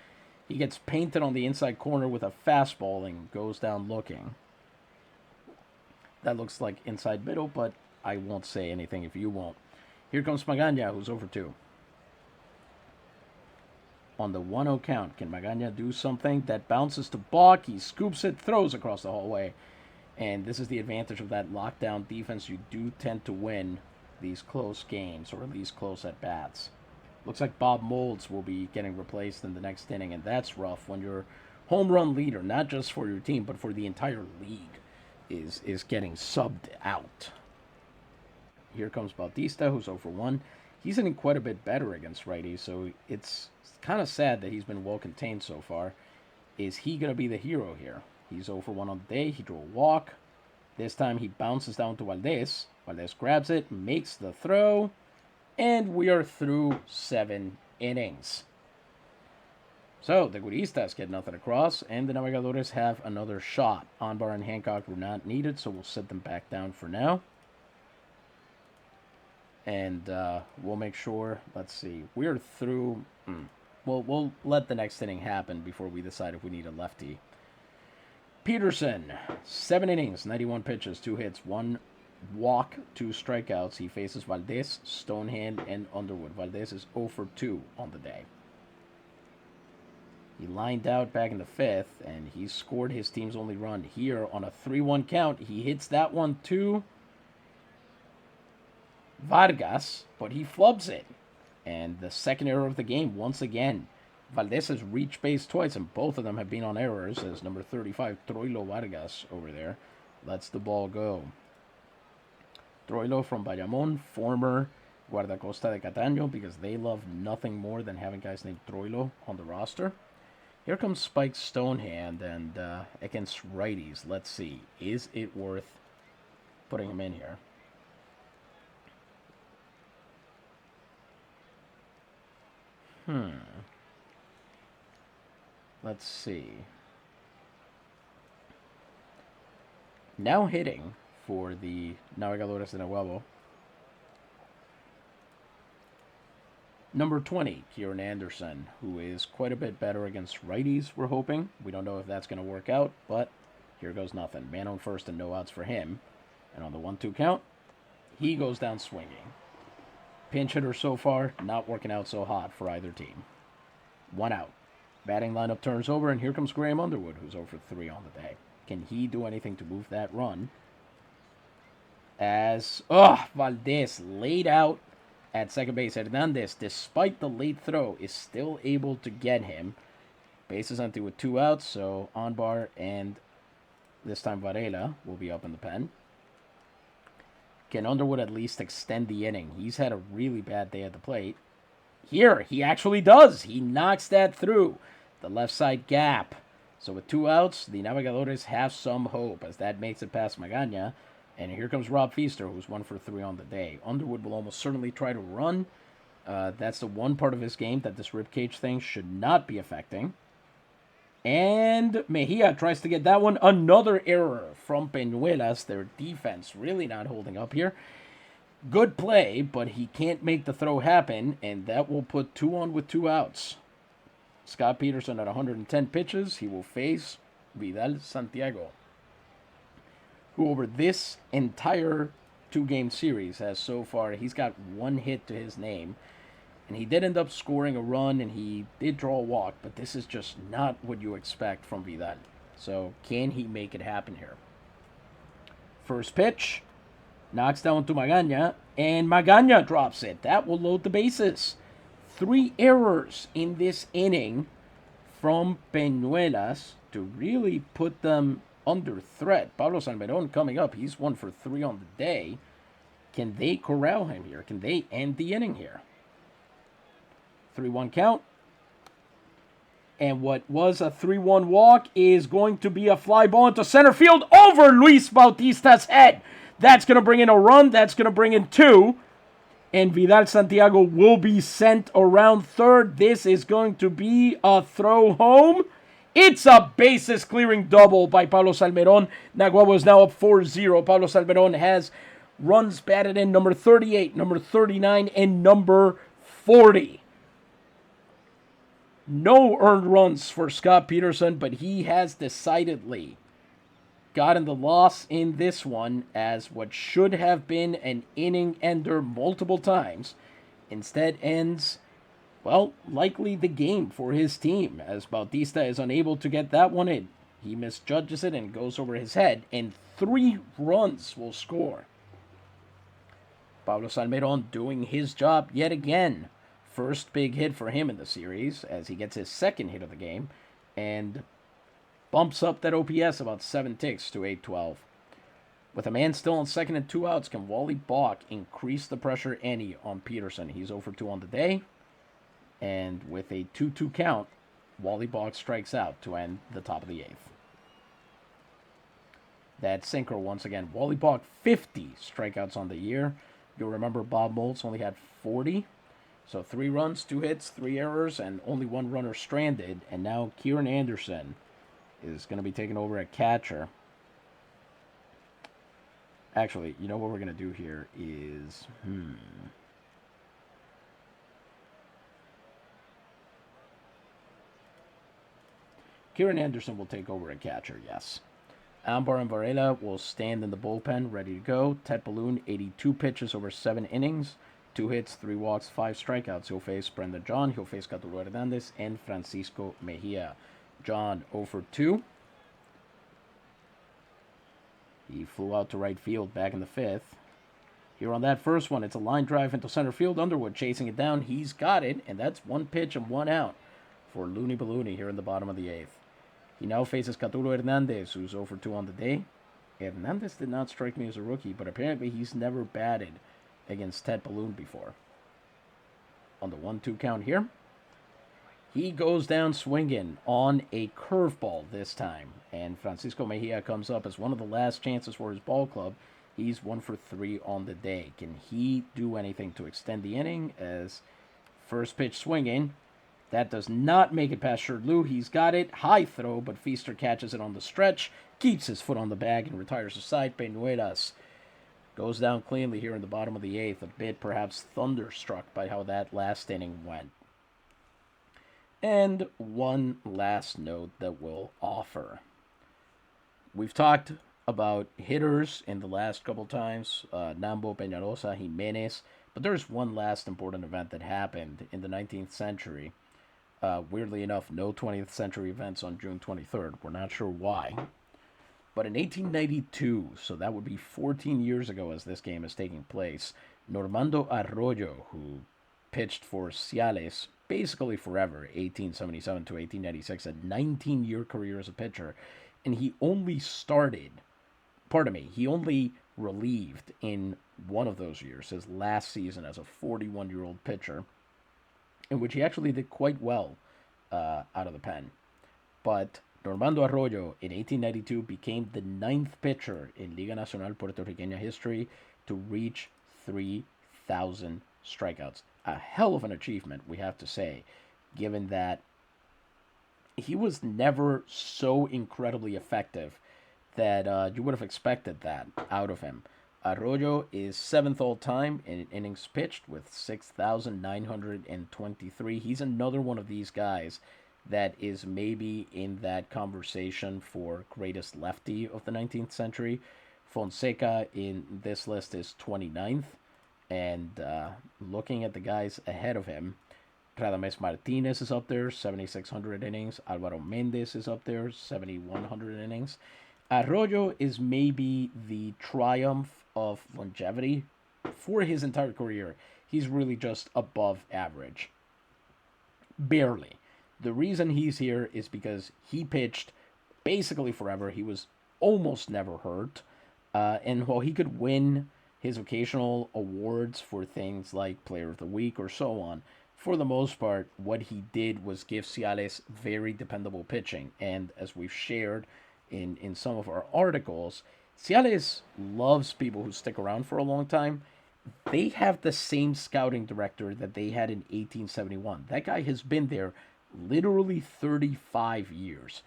[SPEAKER 1] He gets painted on the inside corner with a fastball and goes down looking. That looks like inside middle, but I won't say anything if you won't. Here comes Magana, who's over 2. On the 1-0 count, can Magana do something? That bounces to Bach. He scoops it, throws across the hallway. And this is the advantage of that lockdown defense. You do tend to win these close games, or these close at-bats. Looks like Bob Moulds will be getting replaced in the next inning, and that's rough when your home run leader, not just for your team, but for the entire league, is getting subbed out. Here comes Bautista, who's 0 for 1. He's hitting quite a bit better against righties, so it's kind of sad that he's been well contained so far. Is he going to be the hero here? He's 0 for 1 on the day. He drew a walk. This time he bounces down to Valdez. Valdez grabs it, makes the throw, and we are through 7 innings. So the Güiristas get nothing across, and the Navegadores have another shot. Onbar and Hancock were not needed, so we'll set them back down for now. And we'll make sure, let's see, we're through, we'll let the next inning happen before we decide if we need a lefty. Peterson, 7 innings, 91 pitches, 2 hits, 1 walk, 2 strikeouts. He faces Valdez, Stonehand, and Underwood. Valdez is 0 for 2 on the day. He lined out back in the 5th, and he scored his team's only run here on a 3-1 count. He hits that one too. Vargas, but he flubs it. And the second error of the game, once again. Valdez has reached base twice, and both of them have been on errors, as number 35, Troilo Vargas, over there lets the ball go. Troilo from Bayamon, former Guardacosta de Cataño, because they love nothing more than having guys named Troilo on the roster. Here comes Spike Stonehand, and against righties, let's see. Is it worth putting him in here? Let's see. Now hitting for the Navegadores de Naguabo. Number 20, Kieran Anderson, who is quite a bit better against righties, we're hoping. We don't know if that's going to work out, but here goes nothing. Man on first and no outs for him. And on the 1-2 count, he goes down swinging. Pinch hitter so far, not working out so hot for either team. 1 out. Batting lineup turns over, and here comes Graham Underwood, who's 0 for 3 on the day. Can he do anything to move that run? As, Valdez laid out at second base. Hernandez, despite the late throw, is still able to get him. Bases empty with 2 outs, so Onbar and this time Varela will be up in the pen. Can Underwood at least extend the inning? He's had a really bad day at the plate. Here, he actually does. He knocks that through the left side gap. So with 2 outs, the Navegadores have some hope, as that makes it past Magana. And here comes Rob Feaster, who's 1 for 3 on the day. Underwood will almost certainly try to run. That's the one part of his game that this ribcage thing should not be affecting. And Mejia tries to get that one. Another error from Peñuelas. Their defense really not holding up here. Good play, but he can't make the throw happen, and that will put 2 on with 2 outs. Scott Peterson at 110 pitches. He will face Vidal Santiago, who over this entire 2-game series has so far, he's got 1 hit to his name. And he did end up scoring a run, and he did draw a walk, but this is just not what you expect from Vidal. So can he make it happen here? First pitch, knocks down to Magana, and Magana drops it. That will load the bases. 3 errors in this inning from Peñuelas to really put them under threat. Pablo Salmeron coming up. He's 1 for 3 on the day. Can they corral him here? Can they end the inning here? 3-1 count. And what was a 3-1 walk is going to be a fly ball into center field over Luis Bautista's head. That's going to bring in a run. That's going to bring in 2. And Vidal Santiago will be sent around third. This is going to be a throw home. It's a bases-clearing double by Pablo Salmeron. Naguabo is now up 4-0. Pablo Salmeron has runs batted in number 38, number 39, and number 40. No earned runs for Scott Peterson, but he has decidedly gotten the loss in this one, as what should have been an inning ender multiple times instead ends, well, likely the game for his team, as Bautista is unable to get that one in. He misjudges it and goes over his head, and 3 runs will score. Pablo Salmeron doing his job yet again. First big hit for him in the series, as he gets his second hit of the game, and bumps up that OPS about 7 ticks to 812. With a man still on second and 2 outs, can Wally Balk increase the pressure any on Peterson? He's 0 for 2 on the day, and with a 2-2 count, Wally Balk strikes out to end the top of the 8th. That sinker once again. Wally Balk, 50 strikeouts on the year. You'll remember Bob Moulds only had 40. So 3 runs, 2 hits, 3 errors, and only 1 runner stranded. And now Kieran Anderson is going to be taking over at catcher. Actually, you know what we're going to do here is... Kieran Anderson will take over at catcher, yes. Ambar and Varela will stand in the bullpen, ready to go. Ted Balloon, 82 pitches over 7 innings, 2 hits, 3 walks, 5 strikeouts. He'll face Brendan John, he'll face Caturo Hernandez, and Francisco Mejia. John, 0 for 2. He flew out to right field back in the 5th. Here on that first one, it's a line drive into center field. Underwood chasing it down. He's got it, and that's 1 pitch and 1 out for Looney Ballooney here in the bottom of the 8th. He now faces Caturo Hernandez, who's 0 for 2 on the day. Hernandez did not strike me as a rookie, but apparently he's never batted against Ted Balloon before. On the 1-2 count here, he goes down swinging on a curveball this time, and Francisco Mejia comes up as one of the last chances for his ball club. He's 1 for 3 on the day. Can he do anything to extend the inning? As first pitch swinging, that does not make it past Shirley. He's got it. High throw, but Feaster catches it on the stretch, keeps his foot on the bag, and retires aside. Peñuelas goes down cleanly here in the bottom of the 8th, a bit perhaps thunderstruck by how that last inning went. And one last note that we'll offer. We've talked about hitters in the last couple times, Nambo, Peñalosa, Jimenez, but there's one last important event that happened in the 19th century. Weirdly enough, no 20th century events on June 23rd. We're not sure why. But in 1892, so that would be 14 years ago as this game is taking place, Normando Arroyo, who pitched for Ciales basically forever, 1877 to 1896, a 19-year career as a pitcher, and he only relieved in one of those years, his last season as a 41-year-old pitcher, in which he actually did quite well out of the pen. But Normando Arroyo in 1892 became the 9th pitcher in Liga Nacional Puertorriqueña history to reach 3,000 strikeouts. A hell of an achievement, we have to say, given that he was never so incredibly effective that you would have expected that out of him. Arroyo is 7th all-time in innings pitched with 6,923. He's another one of these guys that is maybe in that conversation for greatest lefty of the 19th century. Fonseca in this list is 29th. And looking at the guys ahead of him, Radames Martinez is up there, 7,600 innings. Alvaro Mendez is up there, 7,100 innings. Arroyo is maybe the triumph of longevity. For his entire career, he's really just above average. Barely. The reason he's here is because he pitched basically forever. He was almost never hurt. And while he could win his occasional awards for things like Player of the Week or so on, for the most part, what he did was give Ciales very dependable pitching. And as we've shared in some of our articles, Ciales loves people who stick around for a long time. They have the same scouting director that they had in 1871. That guy has been there literally 35 years.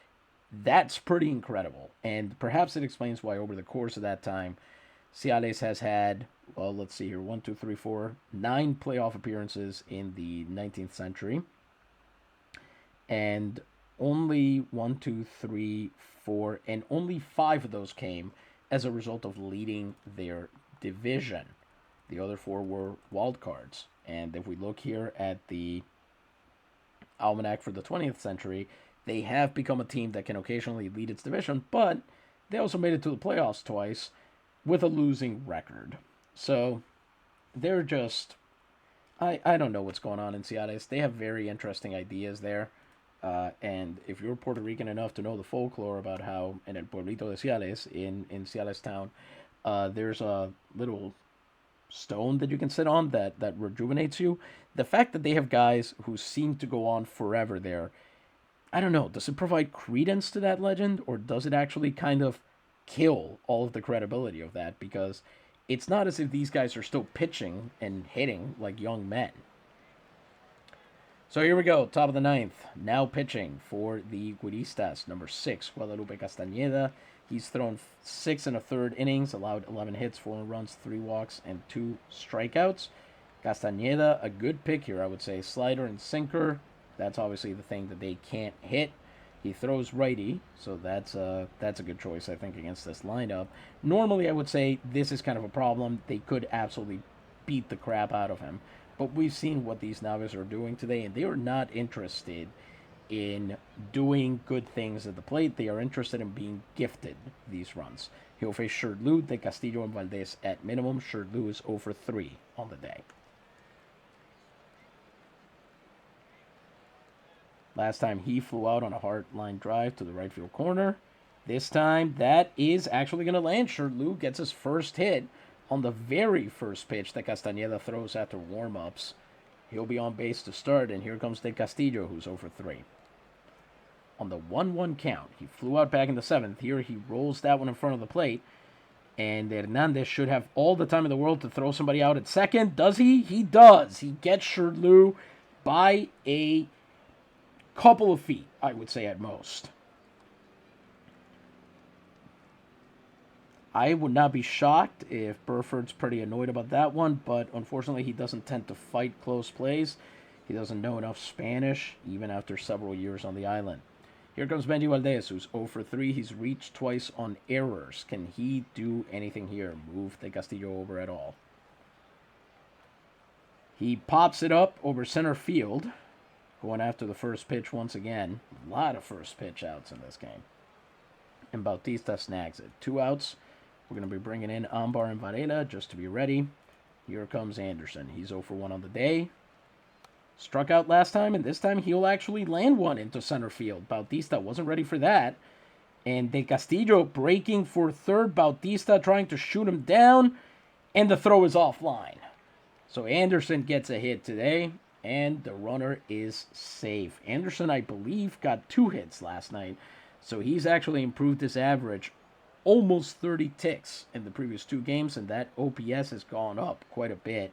[SPEAKER 1] That's pretty incredible. And perhaps it explains why over the course of that time, Ciales has had, well, let's see here, 9 playoff appearances in the 19th century. And only one, two, three, four, and only five of those came as a result of leading their division. The other four were wild cards. And if we look here at the almanac for the 20th century, they have become a team that can occasionally lead its division, but they also made it to the playoffs twice with a losing record. So they're just. I don't know what's going on in Ciales. They have very interesting ideas there. And if you're Puerto Rican enough to know the folklore about how in El Pueblito de Ciales, in Ciales town, there's a little stone that you can sit on that rejuvenates you. The fact that they have guys who seem to go on forever there, I don't know. Does it provide credence to that legend, or does it actually kind of kill all of the credibility of that? Because it's not as if these guys are still pitching and hitting like young men. So here we go, top of the ninth. Now pitching for the Güiristas, number 6, Guadalupe Castañeda. He's thrown 6 and a third innings, allowed 11 hits, 4 runs, 3 walks, and 2 strikeouts. Castañeda, a good pick here, I would say. Slider and sinker. That's obviously the thing that they can't hit. He throws righty, so that's a good choice, I think, against this lineup. Normally, I would say this is kind of a problem. They could absolutely beat the crap out of him. But we've seen what these Naves are doing today, and they are not interested in doing good things at the plate. They are interested in being gifted these runs. He'll face Shirley, De Castillo, and Valdez at minimum. Shirley is over 3 on the day. Last time he flew out on a hard line drive to the right field corner. This time that is actually going to land. Shirley gets his first hit on the very first pitch that Castañeda throws after warm-ups. He'll be on base to start, and here comes De Castillo, who's over 3. On the 1-1 count, he flew out back in the 7th. Here he rolls that one in front of the plate, and Hernandez should have all the time in the world to throw somebody out at second. Does he? He does. He gets Shirley by a couple of feet, I would say at most. I would not be shocked if Burford's pretty annoyed about that one, but unfortunately he doesn't tend to fight close plays. He doesn't know enough Spanish, even after several years on the island. Here comes Benji Valdez, who's 0 for 3. He's reached twice on errors. Can he do anything here? Move De Castillo over at all? He pops it up over center field, going after the first pitch once again. A lot of first pitch outs in this game. And Bautista snags it. 2 outs. We're going to be bringing in Ambar and Varela just to be ready. Here comes Anderson. He's 0 for 1 on the day. Struck out last time, and this time he'll actually land one into center field. Bautista wasn't ready for that. And De Castillo breaking for third. Bautista trying to shoot him down, and the throw is offline. So Anderson gets a hit today, and the runner is safe. Anderson, I believe, got 2 hits last night, so he's actually improved his average almost 30 ticks in the previous 2 games, and that OPS has gone up quite a bit,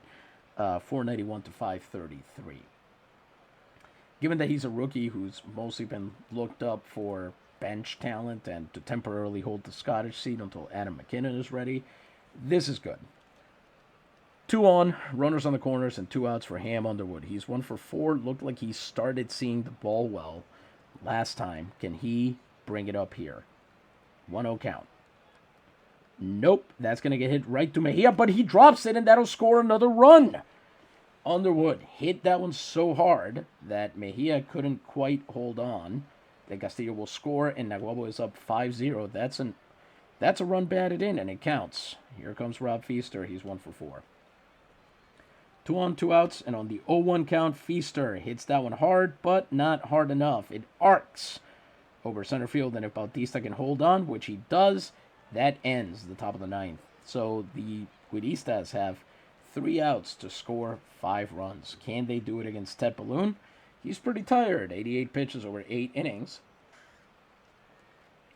[SPEAKER 1] 491 to 533. Given that he's a rookie who's mostly been looked up for bench talent and to temporarily hold the Scottish seat until Adam McKinnon is ready, this is good. 2 on, runners on the corners, and 2 outs for Ham Underwood. He's 1 for 4. Looked like he started seeing the ball well last time. Can he bring it up here? 1-0 count. Nope, that's going to get hit right to Mejia, but he drops it, and that'll score another run. Underwood hit that one so hard that Mejia couldn't quite hold on. De Castillo will score, and Naguabo is up 5-0. That's a run batted in, and it counts. Here comes Rob Feaster. He's 1 for 4. 2 on, 2 outs, and on the 0-1 count, Feaster hits that one hard, but not hard enough. It arcs over center field, and if Bautista can hold on, which he does, that ends the top of the 9th. So the Güiristas have 3 outs to score 5 runs. Can they do it against Ted Balloon? He's pretty tired. 88 pitches over 8 innings.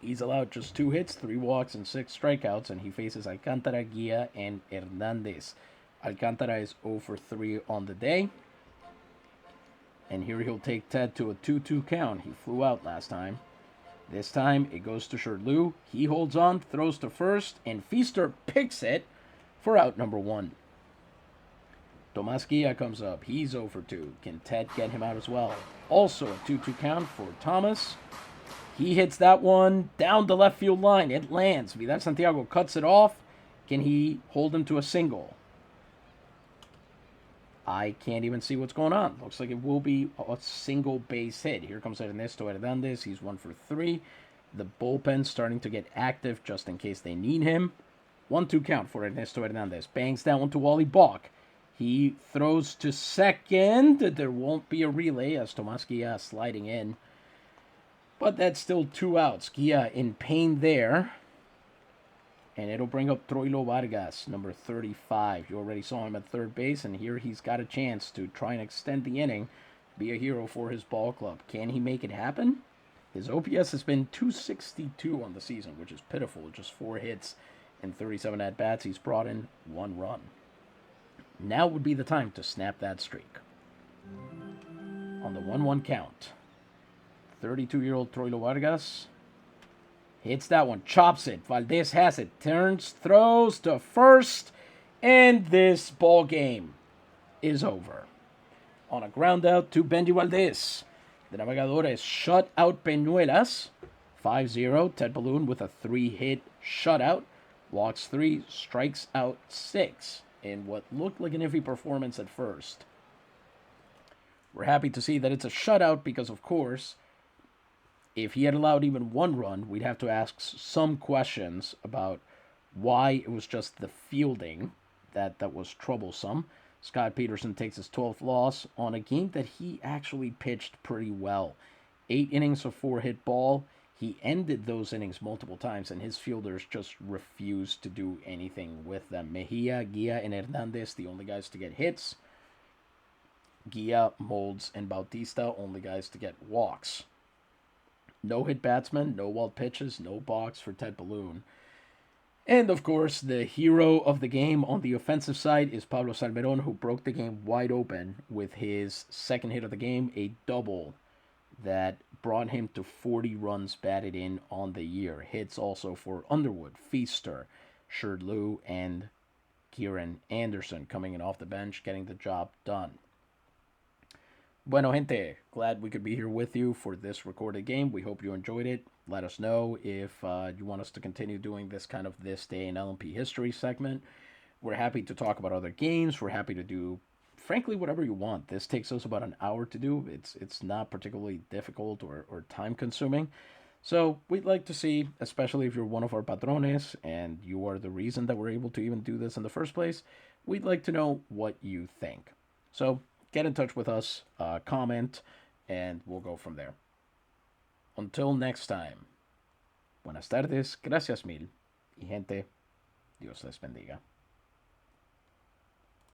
[SPEAKER 1] He's allowed just 2 hits, 3 walks, and 6 strikeouts, and he faces Alcantara, Guia, and Hernandez. Alcantara is 0 for 3 on the day. And here he'll take Ted to a 2-2 count. He flew out last time. This time it goes to Shirley. He holds on, throws to first, and Feaster picks it for out number 1. Tomas Guia comes up. He's 0 for 2. Can Ted get him out as well? Also a 2-2 count for Thomas. He hits that one down the left field line. It lands. Vidal Santiago cuts it off. Can he hold him to a single? I can't even see what's going on. Looks like it will be a single base hit. Here comes Ernesto Hernandez. He's 1 for 3. The bullpen starting to get active just in case they need him. 1-2 count for Ernesto Hernandez. Bangs that one to Wally Balk. He throws to second. There won't be a relay as Tomas Guia sliding in. But that's still 2 outs. Guia in pain there. And it'll bring up Troilo Vargas, number 35. You already saw him at third base, and here he's got a chance to try and extend the inning, be a hero for his ball club. Can he make it happen? His OPS has been 262 on the season, which is pitiful. Just 4 hits and 37 at-bats. He's brought in 1 run. Now would be the time to snap that streak. On the 1-1 count, 32-year-old Troilo Vargas hits that one, chops it. Valdez has it, turns, throws to first, and this ball game is over. On a ground out to Bendy Valdez, the Navegadores shut out Peñuelas, 5-0. Ted Balloon with a 3-hit shutout, walks 3, strikes out 6 in what looked like an iffy performance at first. We're happy to see that it's a shutout because, of course, if he had allowed even 1 run, we'd have to ask some questions about why it was just the fielding that was troublesome. Scott Peterson takes his 12th loss on a game that he actually pitched pretty well. 8 innings of 4-hit ball. He ended those innings multiple times, and his fielders just refused to do anything with them. Mejia, Guia, and Hernandez, the only guys to get hits. Guia, Molds, and Bautista, only guys to get walks. No hit batsman, no wild pitches, no box for Ted Balloon. And, of course, the hero of the game on the offensive side is Pablo Salmeron, who broke the game wide open with his second hit of the game, a double that brought him to 40 runs batted in on the year. Hits also for Underwood, Feaster, Sherdlew, and Kieran Anderson coming in off the bench, getting the job done. Bueno, gente, glad we could be here with you for this recorded game. We hope you enjoyed it. Let us know if you want us to continue doing this kind of This Day in LMP History segment. We're happy to talk about other games. We're happy to do, frankly, whatever you want. This takes us about an hour to do. It's not particularly difficult or time-consuming. So we'd like to see, especially if you're one of our patrones and you are the reason that we're able to even do this in the first place, we'd like to know what you think. So get in touch with us, comment, and we'll go from there. Until next time, buenas tardes, gracias mil, y gente, Dios les bendiga.